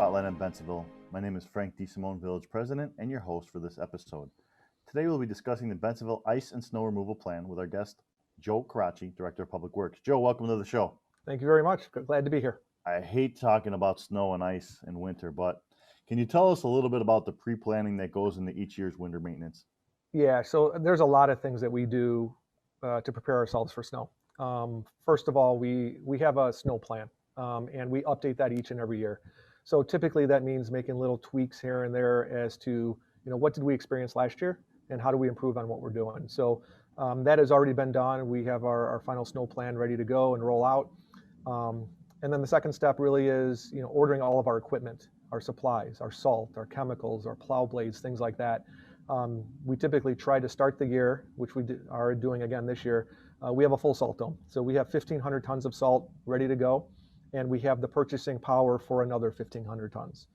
Spotlight on Bensenville. My name is Frank DeSimone, Village President, and your host for this episode. Today we'll be discussing the Bensenville Ice and Snow Removal Plan with our guest, Joe Karachi, Director of Public Works. Joe, welcome to the show. Thank you very much. Glad to be here. I hate talking about snow and ice in winter, but can you tell us a little bit about the pre-planning that goes into each year's winter maintenance? Yeah, so there's a lot of things that we do to prepare ourselves for snow. First of all, we have a snow plan, and we update that each and every year. So typically that means making little tweaks here and there as to, what did we experience last year and how do we improve on what we're doing. So that has already been done. We have our final snow plan ready to go and roll out. And then the second step really is, ordering all of our equipment, our supplies, our salt, our chemicals, our plow blades, things like that. We typically try to start the year, which we are doing again this year. We have a full salt dome. So we have 1,500 tons of salt ready to go, and we have the purchasing power for another 1,500 tons.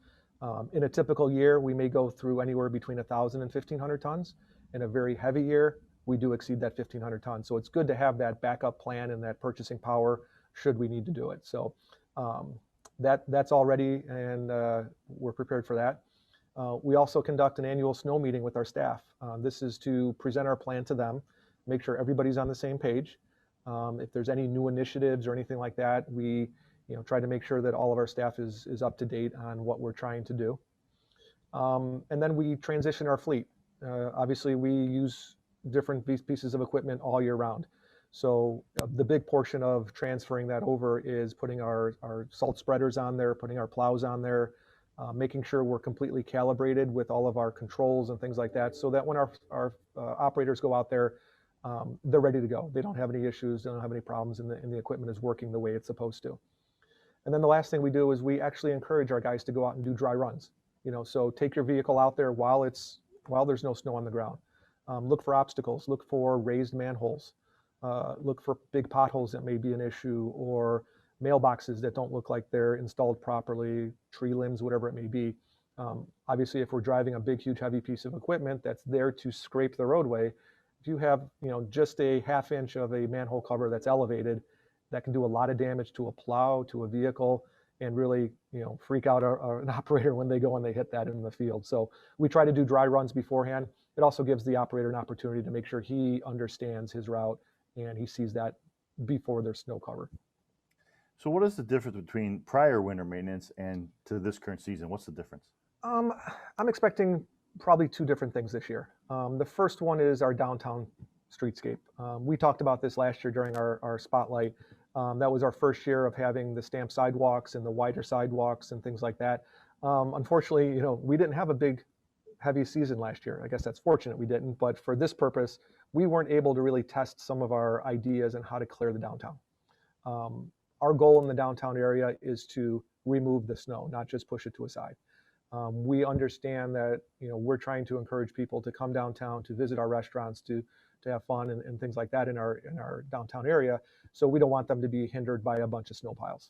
In a typical year, we may go through anywhere between 1,000 and 1,500 tons. In a very heavy year, we do exceed that 1,500 tons. So it's good to have that backup plan and that purchasing power should we need to do it. So that's all ready, and we're prepared for that. We also conduct an annual snow meeting with our staff. This is to present our plan to them, make sure everybody's on the same page. If there's any new initiatives or anything like that, we try to make sure that all of our staff is up to date on what we're trying to do. And then we transition our fleet. Obviously, we use different pieces of equipment all year round. So the big portion of transferring that over is putting our salt spreaders on there, putting our plows on there, making sure we're completely calibrated with all of our controls and things like that, so that when our operators go out there, they're ready to go. They don't have any issues, they don't have any problems, and the equipment is working the way it's supposed to. And then the last thing we do is we actually encourage our guys to go out and do dry runs. So take your vehicle out there while there's no snow on the ground. Look for obstacles, look for raised manholes, look for big potholes that may be an issue, or mailboxes that don't look like they're installed properly, tree limbs, whatever it may be. Obviously, if we're driving a big, huge, heavy piece of equipment that's there to scrape the roadway, if you have just a half inch of a manhole cover that's elevated, that can do a lot of damage to a plow, to a vehicle, and really freak out an operator when they go and they hit that in the field. So we try to do dry runs beforehand. It also gives the operator an opportunity to make sure he understands his route and he sees that before there's snow cover. So what is the difference between prior winter maintenance and to this current season? What's the difference? I'm expecting probably two different things this year. The first one is our downtown streetscape. We talked about this last year during our spotlight. That was our first year of having the stamped sidewalks and the wider sidewalks and things like that. Unfortunately, we didn't have a big, heavy season last year. I guess that's fortunate we didn't, but for this purpose, we weren't able to really test some of our ideas on how to clear the downtown. Our goal in the downtown area is to remove the snow, not just push it to a side. We understand that we're trying to encourage people to come downtown, to visit our restaurants, to have fun and things like that in our downtown area. So we don't want them to be hindered by a bunch of snow piles.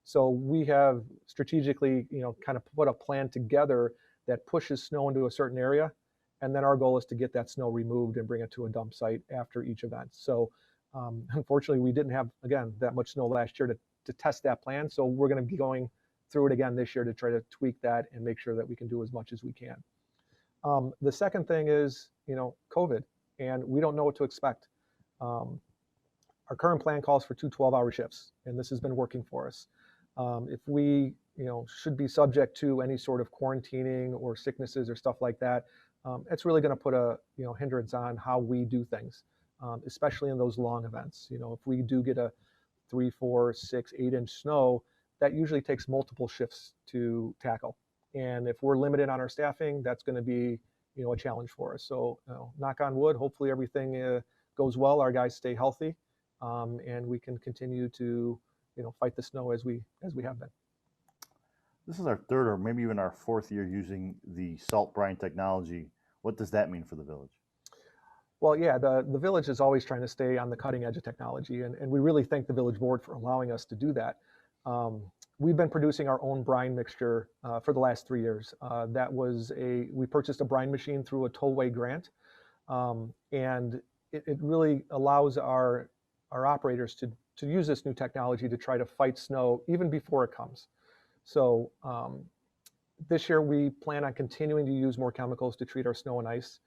So we have strategically kind of put a plan together that pushes snow into a certain area, and then our goal is to get that snow removed and bring it to a dump site after each event. So unfortunately, we didn't have, again, that much snow last year to test that plan. So we're going to be going through it again this year to try to tweak that and make sure that we can do as much as we can. The second thing is, COVID, and we don't know what to expect. Our current plan calls for 2 12-hour shifts, and this has been working for us. If we, should be subject to any sort of quarantining or sicknesses or stuff like that, it's really going to put a hindrance on how we do things. Especially in those long events. If we do get a 3, 4, 6, 8-inch snow, that usually takes multiple shifts to tackle. And if we're limited on our staffing, that's going to be a challenge for us. So knock on wood, hopefully everything goes well, our guys stay healthy, and we can continue to fight the snow as we have been. This is our third or maybe even our fourth year using the salt brine technology. What does that mean for the village? Well, yeah, the village is always trying to stay on the cutting edge of technology, and we really thank the village board for allowing us to do that. We've been producing our own brine mixture for the last 3 years. We purchased a brine machine through a tollway grant, and it really allows our operators to use this new technology to try to fight snow even before it comes. So This year, we plan on continuing to use more chemicals to treat our snow and ice.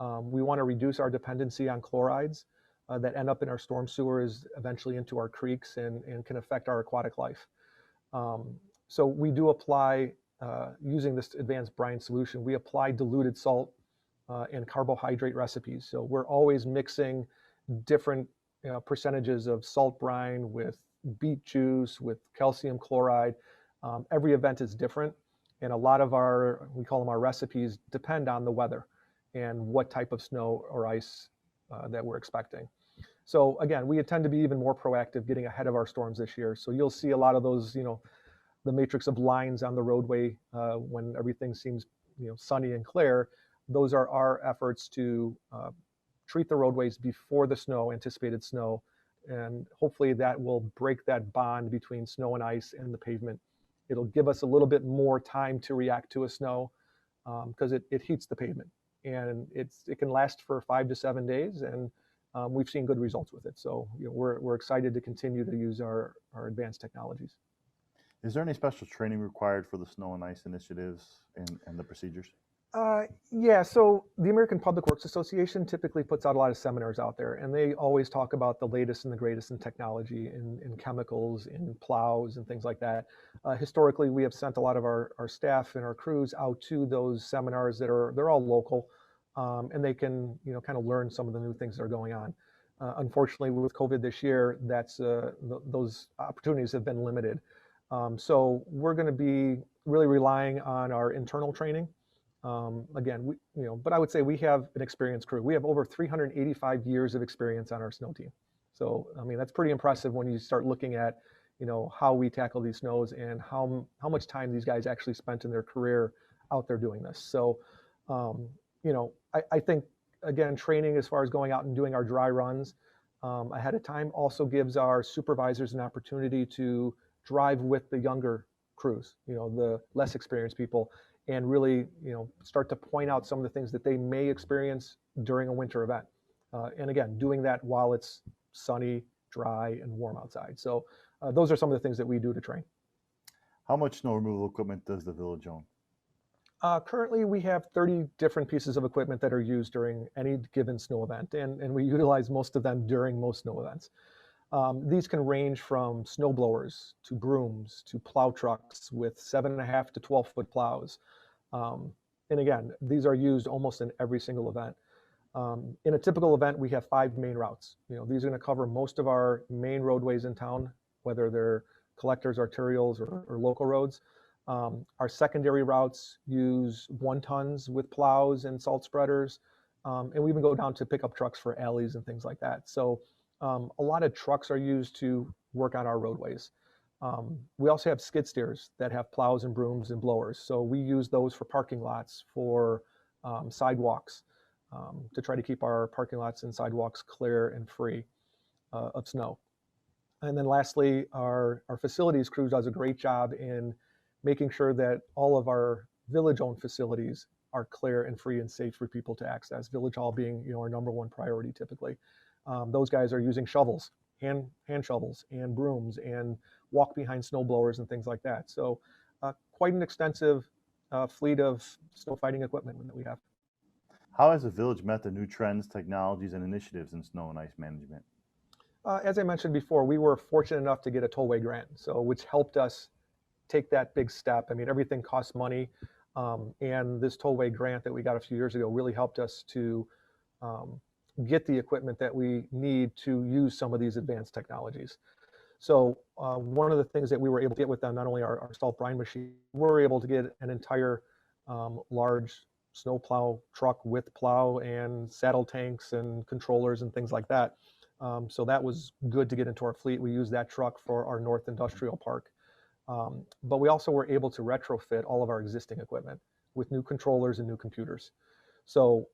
We want to reduce our dependency on chlorides that end up in our storm sewers, eventually into our creeks, and can affect our aquatic life. So we do apply, using this advanced brine solution, we apply diluted salt and carbohydrate recipes. So we're always mixing different percentages of salt brine with beet juice, with calcium chloride. Every event is different, and a lot of our, we call them our recipes, depend on the weather and what type of snow or ice that we're expecting. So again, we intend to be even more proactive, getting ahead of our storms this year. So you'll see a lot of those, the matrix of lines on the roadway when everything seems, sunny and clear. Those are our efforts to treat the roadways before the snow, anticipated snow, and hopefully that will break that bond between snow and ice and the pavement. It'll give us a little bit more time to react to a snow because it heats the pavement, and it can last for 5 to 7 days, and we've seen good results with it. So we're excited to continue to use our advanced technologies. Is there any special training required for the snow and ice initiatives and the procedures? Yeah, so the American Public Works Association typically puts out a lot of seminars out there, and they always talk about the latest and the greatest in technology, in chemicals, in plows, and things like that. Historically, we have sent a lot of our staff and our crews out to those seminars they're all local, and they can kind of learn some of the new things that are going on. Unfortunately, with COVID this year, those opportunities have been limited. So we're going to be really relying on our internal training. Again, but I would say we have an experienced crew. We have over 385 years of experience on our snow team. So, I mean, that's pretty impressive when you start looking at, how we tackle these snows and how much time these guys actually spent in their career out there doing this. So, I think, again, training as far as going out and doing our dry runs ahead of time also gives our supervisors an opportunity to drive with the younger crews, the less experienced people, and really, start to point out some of the things that they may experience during a winter event. And again, doing that while it's sunny, dry, and warm outside. So those are some of the things that we do to train. How much snow removal equipment does the village own? Currently, we have 30 different pieces of equipment that are used during any given snow event, and we utilize most of them during most snow events. These can range from snow blowers to brooms to plow trucks with 7.5 to 12-foot plows. And again, these are used almost in every single event. In a typical event, we have 5 main routes. These are going to cover most of our main roadways in town, whether they're collectors, arterials, or local roads. Our secondary routes use 1-tons with plows and salt spreaders, and we even go down to pickup trucks for alleys and things like that. So a lot of trucks are used to work on our roadways. We also have skid steers that have plows and brooms and blowers. So we use those for parking lots, for sidewalks, to try to keep our parking lots and sidewalks clear and free of snow. And then lastly, our facilities crew does a great job in making sure that all of our village-owned facilities are clear and free and safe for people to access. Village Hall being our number one priority typically. Those guys are using shovels, hand shovels, and brooms, and walk behind snow blowers and things like that. So quite an extensive fleet of snow fighting equipment that we have. How has the village met the new trends, technologies, and initiatives in snow and ice management? As I mentioned before, we were fortunate enough to get a tollway grant, which helped us take that big step. I mean, everything costs money, and this tollway grant that we got a few years ago really helped us to get the equipment that we need to use some of these advanced technologies. So one of the things that we were able to get with them, not only our salt brine machine, we were able to get an entire large snow plow truck with plow and saddle tanks and controllers and things like that. So that was good to get into our fleet. We used that truck for our North Industrial Park. But we also were able to retrofit all of our existing equipment with new controllers and new computers. So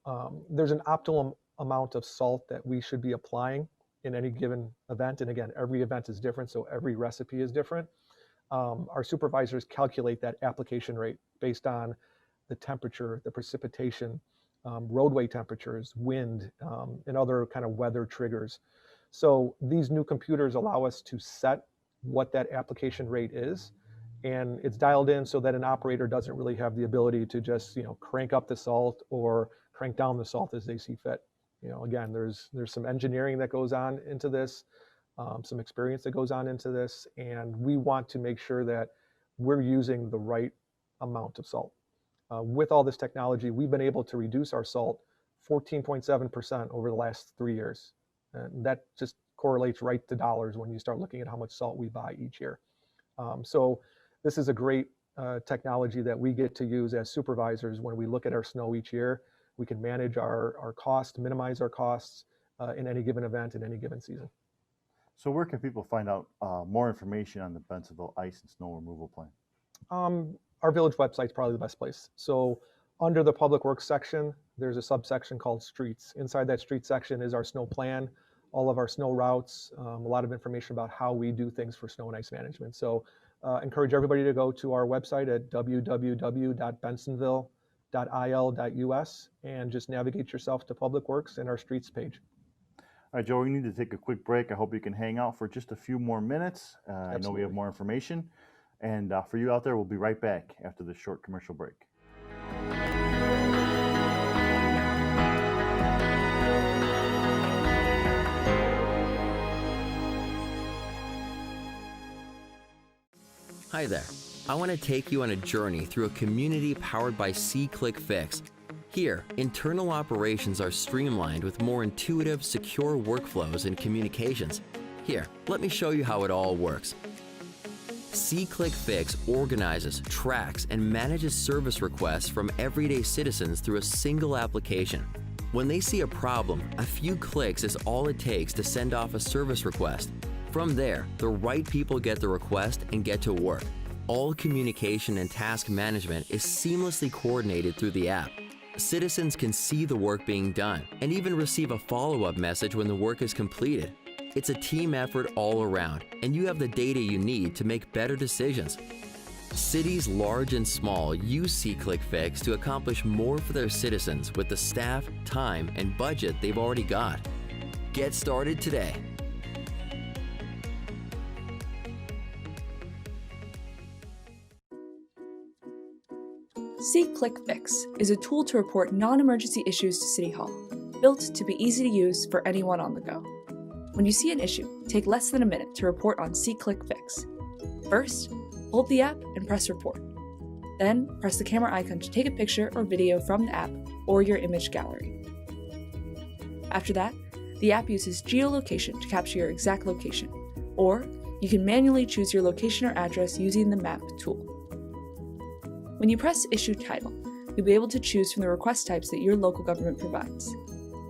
there's an optimum amount of salt that we should be applying in any given event. And again, every event is different, so every recipe is different. Our supervisors calculate that application rate based on the temperature, the precipitation, roadway temperatures, wind, and other kind of weather triggers. So these new computers allow us to set what that application rate is, and it's dialed in so that an operator doesn't really have the ability to just crank up the salt or crank down the salt as they see fit. Again, there's some engineering that goes on into this, some experience that goes on into this, and we want to make sure that we're using the right amount of salt. With all this technology, we've been able to reduce our salt 14.7% over the last 3 years. And that just correlates right to dollars when you start looking at how much salt we buy each year. So this is a great technology that we get to use as supervisors when we look at our snow each year. We can manage our cost, minimize our costs in any given event, in any given season. So where can people find out more information on the Bensenville Ice and Snow Removal Plan? Our village website is probably the best place. So under the Public Works section, there's a subsection called Streets. Inside that street section is our snow plan, all of our snow routes, a lot of information about how we do things for snow and ice management. So encourage everybody to go to our website at www.bensenville.il.us and just navigate yourself to Public Works and our Streets page. All right, Joe, we need to take a quick break. I hope you can hang out for just a few more minutes. I know we have more information. And for you out there, we'll be right back after this short commercial break. Hi there. I want to take you on a journey through a community powered by SeeClickFix. Here, internal operations are streamlined with more intuitive, secure workflows and communications. Here, let me show you how it all works. SeeClickFix organizes, tracks, and manages service requests from everyday citizens through a single application. When they see a problem, a few clicks is all it takes to send off a service request. From there, the right people get the request and get to work. All communication and task management is seamlessly coordinated through the app. Citizens can see the work being done and even receive a follow-up message when the work is completed. It's a team effort all around, and you have the data you need to make better decisions. Cities large and small use SeeClickFix to accomplish more for their citizens with the staff, time, and budget they've already got. Get started today. SeeClickFix is a tool to report non-emergency issues to City Hall, built to be easy to use for anyone on the go. When you see an issue, take less than a minute to report on SeeClickFix. First, hold the app and press Report. Then, press the camera icon to take a picture or video from the app or your image gallery. After that, the app uses geolocation to capture your exact location, or you can manually choose your location or address using the Map tool. When you press Issue Title, you'll be able to choose from the request types that your local government provides.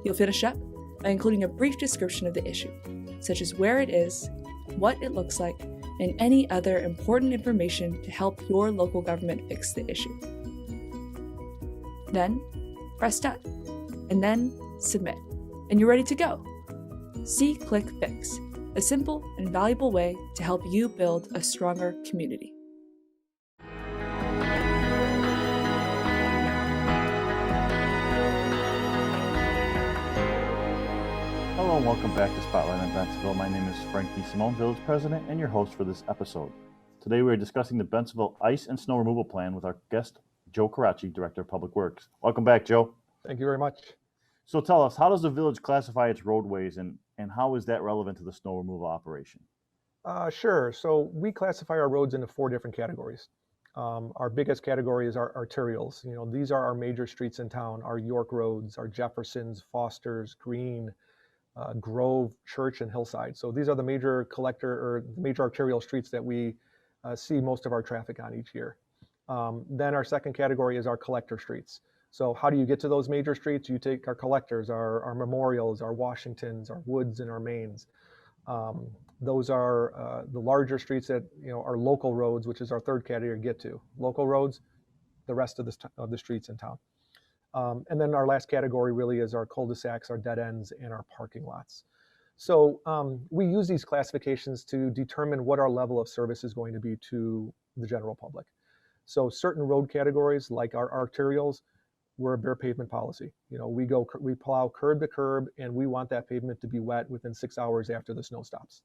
You'll finish up by including a brief description of the issue, such as where it is, what it looks like, and any other important information to help your local government fix the issue. Then, press Done, and then Submit, and you're ready to go. SeeClickFix, a simple and valuable way to help you build a stronger community. Hello and welcome back to Spotlight on Bensenville. My name is Frank DeSimone, Village President, and your host for this episode. Today we are discussing the Bensenville Ice and Snow Removal Plan with our guest, Joe Caracci, Director of Public Works. Welcome back, Joe. Thank you very much. So tell us, how does the village classify its roadways and how is that relevant to the snow removal operation? Sure. So we classify our roads into 4 different categories. Our biggest category is our arterials. These are our major streets in town, our York roads, our Jeffersons, Fosters, Green, Grove, Church, and Hillside. So these are the major major arterial streets that we see most of our traffic on each year. Then our second category is our collector streets. So how do you get to those major streets? You take our collectors, our memorials, our Washingtons, our Woods, and our Mains. Those are the larger streets that are local roads, which is our third category to get to. Local roads, the rest of the streets in town. And then our last category really is our cul-de-sacs, our dead ends, and our parking lots. So we use these classifications to determine what our level of service is going to be to the general public. So certain road categories, like our arterials, we're a bare pavement policy. We plow curb to curb, and we want that pavement to be wet within 6 hours after the snow stops.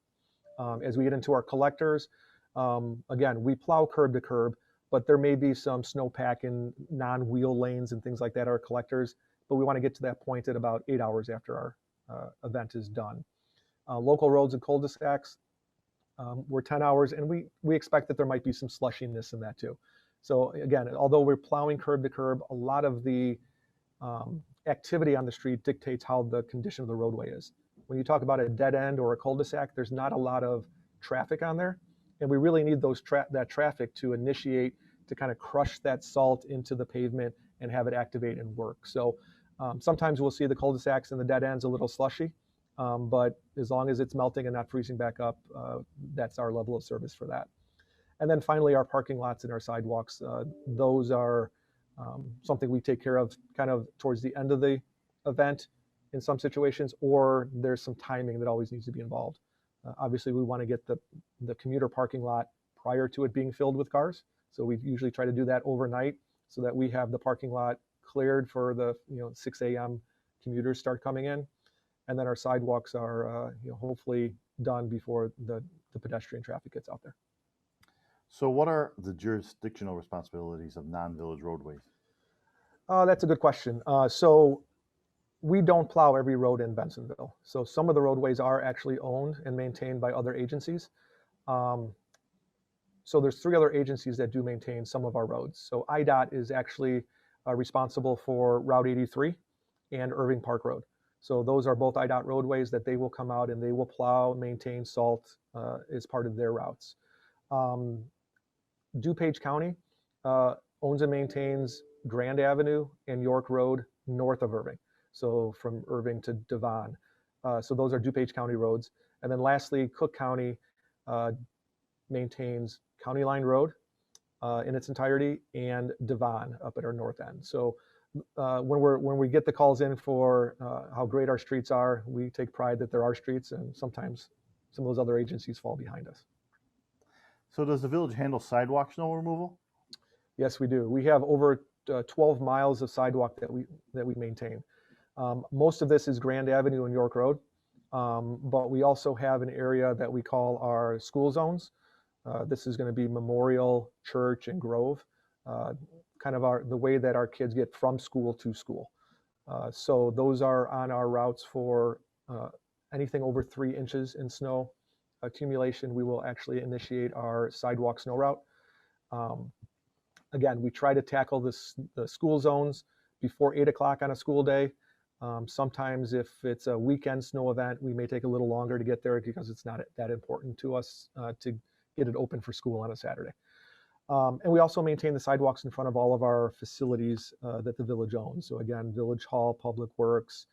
As we get into our collectors, Again, we plow curb to curb, but there may be some snowpack in non-wheel lanes and things like that, our collectors, but we want to get to that point at about 8 hours after our event is done. Local roads and cul-de-sacs, we're 10 hours, and we expect that there might be some slushiness in that too. So again, although we're plowing curb to curb, a lot of the activity on the street dictates how the condition of the roadway is. When you talk about a dead end or a cul-de-sac, there's not a lot of traffic on there, and we really need that traffic to initiate, to kind of crush that salt into the pavement and have it activate and work. So sometimes we'll see the cul-de-sacs and the dead ends a little slushy, but as long as it's melting and not freezing back up, that's our level of service for that. And then finally, our parking lots and our sidewalks, those are something we take care of kind of towards the end of the event in some situations, or there's some timing that always needs to be involved. Obviously, we want to get the commuter parking lot prior to it being filled with cars. So we usually try to do that overnight so that we have the parking lot cleared for the 6 a.m. commuters start coming in. And then our sidewalks are hopefully done before the pedestrian traffic gets out there. So what are the jurisdictional responsibilities of non-village roadways? That's a good question. So we don't plow every road in Bensenville. So some of the roadways are actually owned and maintained by other agencies. So there's 3 other agencies that do maintain some of our roads. So IDOT is actually responsible for Route 83 and Irving Park Road. So those are both IDOT roadways that they will come out and they will plow, maintain, salt as part of their routes. DuPage County owns and maintains Grand Avenue and York Road north of Irving. So from Irving to Devon. So those are DuPage County roads. And then lastly, Cook County maintains County Line Road in its entirety and Devon up at our north end. So when we get the calls in for how great our streets are, we take pride that there are streets, and sometimes some of those other agencies fall behind us. So does the village handle sidewalk snow removal? Yes, we do. We have over 12 miles of sidewalk that we maintain. Most of this is Grand Avenue and York Road, but we also have an area that we call our school zones. This is going to be Memorial, Church, and Grove, kind of the way that our kids get from school to school. So those are on our routes for anything over 3 inches in snow accumulation. We will actually initiate our sidewalk snow route. Again, we try to tackle the school zones before 8 o'clock on a school day. Sometimes if it's a weekend snow event, we may take a little longer to get there because it's not that important to us to get it open for school on a Saturday. And we also maintain the sidewalks in front of all of our facilities that the village owns. So again, Village Hall, Public Works,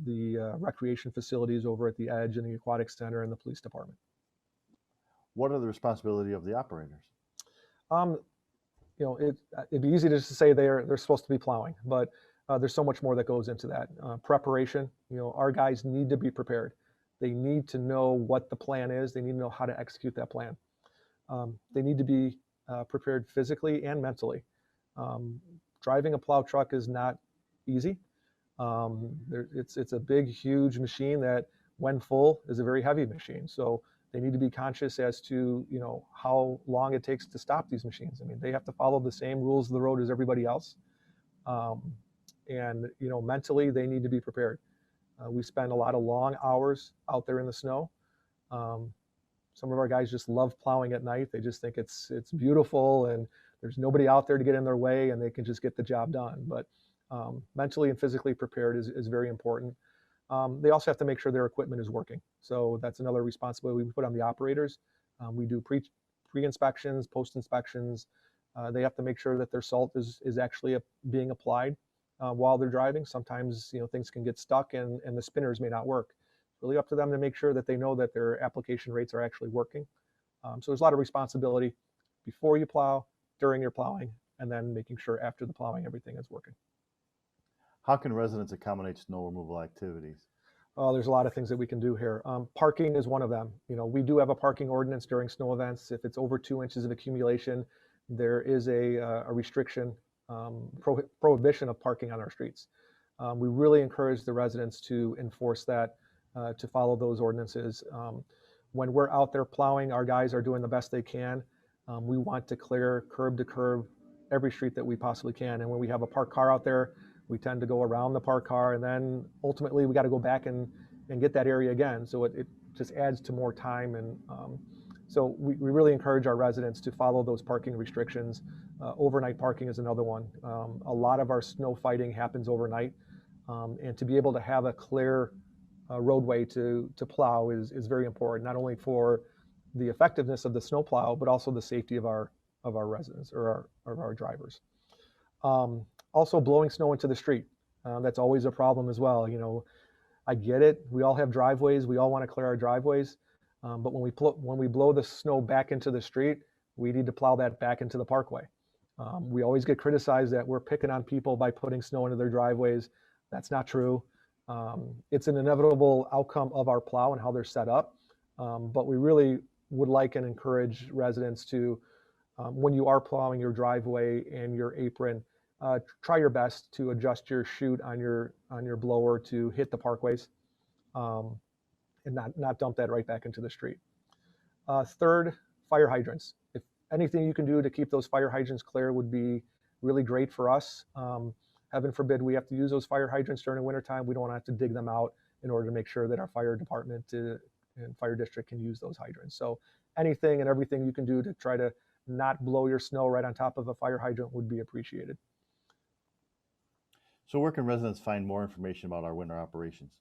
the recreation facilities over at the Edge and the Aquatic Center, and the police department. What are the responsibility of the operators? It'd be easy just to say they're supposed to be plowing, but there's so much more that goes into that. Preparation, our guys need to be prepared. They need to know what the plan is. They need to know how to execute that plan. They need to be prepared physically and mentally. Driving a plow truck is not easy. It's a big, huge machine that, when full, is a very heavy machine. So they need to be conscious as to how long it takes to stop these machines. I mean, they have to follow the same rules of the road as everybody else. And mentally, they need to be prepared. We spend a lot of long hours out there in the snow. Some of our guys just love plowing at night. They just think it's beautiful and there's nobody out there to get in their way and they can just get the job done. But mentally and physically prepared is very important. They also have to make sure their equipment is working. So that's another responsibility we put on the operators. We do pre-inspections, post-inspections. They have to make sure that their salt is actually being applied while they're driving. Sometimes things can get stuck and the spinners may not work. It's really up to them to make sure that they know that their application rates are actually working. So there's a lot of responsibility before you plow, during your plowing, and then making sure after the plowing everything is working. How can residents accommodate snow removal activities? There's a lot of things that we can do here. Parking is one of them. We do have a parking ordinance during snow events. If it's over 2 inches of accumulation, there is a restriction, prohibition of parking on our streets. We really encourage the residents to enforce that, to follow those ordinances. when we're out there plowing, our guys are doing the best they can. We want to clear curb to curb every street that we possibly can. And when we have a parked car out there, we tend to go around the parked car, and then ultimately we got to go back and get that area again. So it just adds to more time. And so we really encourage our residents to follow those parking restrictions. Overnight parking is another one. A lot of our snow fighting happens overnight. And to be able to have a clear roadway to plow is very important, not only for the effectiveness of the snow plow, but also the safety of our residents or our drivers. Also blowing snow into the street. That's always a problem as well. You know, I get it. We all have driveways. We all want to clear our driveways. But when we blow the snow back into the street, we need to plow that back into the parkway. We always get criticized that we're picking on people by putting snow into their driveways. That's not true. It's an inevitable outcome of our plow and how they're set up. But we really would like and encourage residents to, when you are plowing your driveway and your apron, try your best to adjust your chute on your blower to hit the parkways, and not dump that right back into the street. Third, fire hydrants. If anything you can do to keep those fire hydrants clear would be really great for us. Heaven forbid we have to use those fire hydrants during the wintertime. We don't want to have to dig them out in order to make sure that our fire department and fire district can use those hydrants. So anything and everything you can do to try to not blow your snow right on top of a fire hydrant would be appreciated. So where can residents find more information about our winter operations?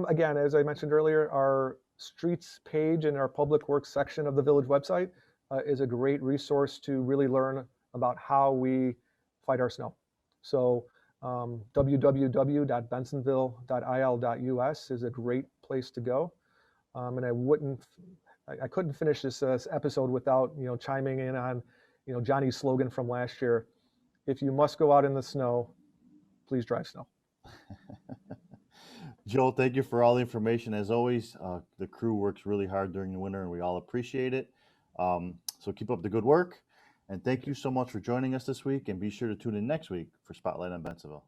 Again, as I mentioned earlier, our streets page in our public works section of the village website is a great resource to really learn about how we fight our snow. So www.bensenville.il.us is a great place to go. And I couldn't finish this episode without chiming in on Johnny's slogan from last year: if you must go out in the snow, please drive snow. Joe, thank you for all the information. As always, the crew works really hard during the winter, and we all appreciate it. So keep up the good work. And thank you so much for joining us this week. And be sure to tune in next week for Spotlight on Bensenville.